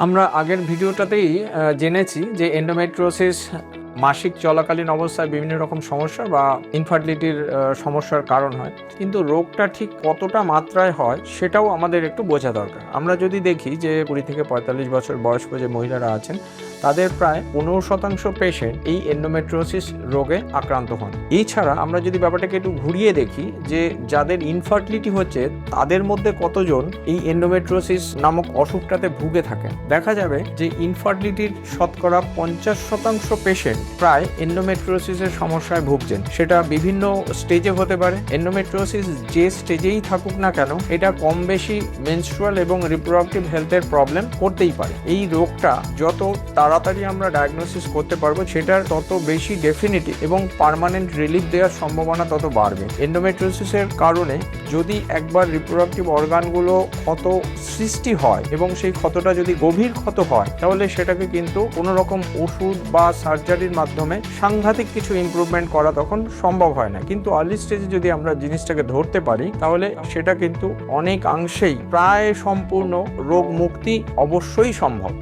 আমরা আগের ভিডিওটাতেই জেনেছি যে এন্ডোমেট্রিওসিস মাসিক চলাকালীন অবস্থায় বিভিন্ন রকম সমস্যা বা ইনফার্টিলিটির সমস্যার কারণ হয়, কিন্তু রোগটা ঠিক কতটা মাত্রায় হয় সেটাও আমাদের একটু বোঝা দরকার। আমরা যদি দেখি যে 20 থেকে 45 বছর বয়স্ক যে মহিলারা আছেন তাদের প্রায় 15% পেশেন্ট এই এন্ডোমেট্রিওসিস রোগে আক্রান্ত হন। এছাড়া আমরা যদি ব্যাপারটাকে একটু ঘুরিয়ে দেখি যে যাদের ইনফার্টিলিটি হচ্ছে তাদের মধ্যে কতজন এই এন্ডোমেট্রিওসিস নামক অসুখটাতে ভুগে থাকেন, দেখা যাবে যে ইনফার্টিলিটির শতকরা 50% পেশেন্ট প্রায় এন্ডোমেট্রিওসিসের সমস্যায় ভুগছেন। সেটা বিভিন্ন স্টেজে হতে পারে। এন্ডোমেট্রিওসিস যে স্টেজেই থাকুক না কেন, এটা কম বেশি মেনস্ট্রুয়াল এবং রিপ্রোডাক্টিভ হেলথের প্রবলেম করতেই পারে। এই রোগটা যত তাড়াতাড়ি আমরা ডায়াগনোসিস করতে পারবো সেটার তত বেশি ডেফিনিটিভ এবং পার্মানেন্ট রিলিফ দেওয়ার সম্ভাবনা তত বাড়বে। এন্ডোমেট্রিওসিসের কারণে যদি একবার রিপ্রোডাক্টিভ অর্গানগুলো ক্ষত সৃষ্টি হয় এবং সেই ক্ষতটা যদি গভীর ক্ষত হয়, তাহলে সেটাকে কিন্তু কোনো রকম ওষুধ বা সার্জারির মাধ্যমে সাংঘাতিক কিছু ইমপ্রুভমেন্ট করা তখন সম্ভব হয় না। কিন্তু আর্লি স্টেজে যদি আমরা জিনিসটাকে ধরতে পারি তাহলে সেটা কিন্তু অনেকাংশেই প্রায় সম্পূর্ণ রোগ মুক্তি অবশ্যই সম্ভব।